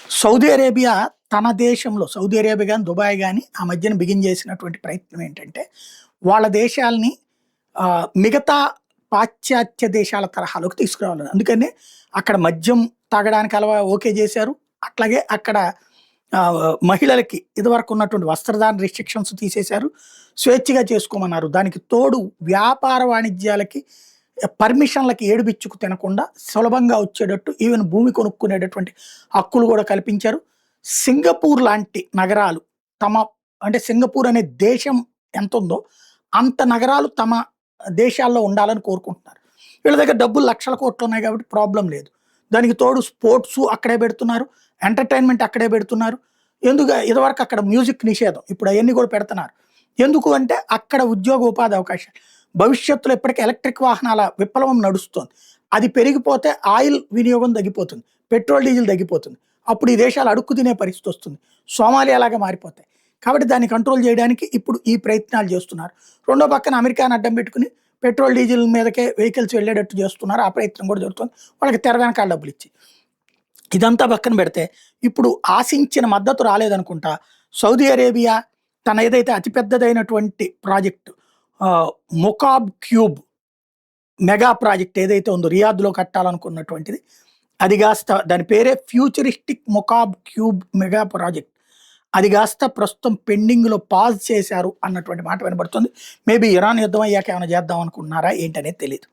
Saudi Arabia తన దేశంలో Saudi Arabia గాని, దుబాయ్ గాని ఆ మధ్యన బిగిన్ చేసినటువంటి ప్రయత్నం ఏంటంటే, వాళ్ళ దేశాల్ని మిగతా పాశ్చాత్య దేశాల తరహాలోకి తీసుకురావాలని. అందుకనే అక్కడ మద్యం తాగడానికి ఓకే చేశారు. అట్లాగే అక్కడ మహిళలకి ఇదివరకు ఉన్నటువంటి వస్త్రధారణ రిస్ట్రిక్షన్స్ తీసేశారు. స్వేచ్ఛగా చేసుకోమన్నారు. దానికి తోడు వ్యాపార వాణిజ్యాలకి పర్మిషన్లకి ఏడుబిచ్చుకు తినకుండా సులభంగా వచ్చేటట్టు ఈవెన్ భూమి కొనుక్కునేటటువంటి హక్కులు కూడా కల్పించారు. సింగపూర్ లాంటి నగరాలు అంటే సింగపూర్ అనే దేశం ఎంత ఉందో అంత నగరాలు తమ దేశాల్లో ఉండాలని కోరుకుంటున్నారు. వీళ్ళ దగ్గర డబ్బులు లక్షల కోట్లు ఉన్నాయి కాబట్టి ప్రాబ్లం లేదు. దానికి తోడు స్పోర్ట్స్ అక్కడే పెడుతున్నారు, ఎంటర్టైన్మెంట్ అక్కడే పెడుతున్నారు. ఇదివరకు అక్కడ మ్యూజిక్ నిషేధం, ఇప్పుడు అవన్నీ కూడా పెడుతున్నారు. ఎందుకు అంటే అక్కడ ఉద్యోగ ఉపాధి అవకాశాలు. భవిష్యత్తులో ఇప్పటికీ ఎలక్ట్రిక్ వాహనాల విప్లవం నడుస్తుంది. అది పెరిగిపోతే ఆయిల్ వినియోగం తగ్గిపోతుంది, పెట్రోల్ డీజిల్ తగ్గిపోతుంది. అప్పుడు ఈ దేశాలు అడుక్కు తినే పరిస్థితి వస్తుంది. సోమాలియాలాగా మారిపోతాయి. కాబట్టి దాన్ని కంట్రోల్ చేయడానికి ఇప్పుడు ఈ ప్రయత్నాలు చేస్తున్నారు. రెండో పక్కన అమెరికాని అడ్డం పెట్టుకుని పెట్రోల్ డీజిల్ మీదకే వెహికల్స్ వెళ్ళేటట్టు చేస్తున్నారు. ఆ ప్రయత్నం కూడా జరుగుతుంది. వాళ్ళకి తెర వెనకాల డబ్బులు ఇచ్చి. ఇదంతా పక్కన పెడితే ఇప్పుడు ఆశించిన మద్దతు రాలేదనుకుంటా. సౌదీ అరేబియా తన ఏదైతే అతిపెద్దదైనటువంటి ప్రాజెక్టు మొకాబ్ క్యూబ్ మెగా ప్రాజెక్ట్ ఏదైతే ఉందో రియాద్లో కట్టాలనుకున్నటువంటిది, అది కాస్త దాని పేరే ఫ్యూచరిస్టిక్ మొకాబ్ క్యూబ్ మెగా ప్రాజెక్ట్, అది కాస్త ప్రస్తుతం పెండింగ్లో పాజ్ చేశారు అన్నటువంటి మాట వినబడుతుంది. మేబీ ఇరాన్ యుద్ధం అయ్యాక ఏమైనా చేద్దాం అనుకుంటున్నారా ఏంటనేది తెలియదు.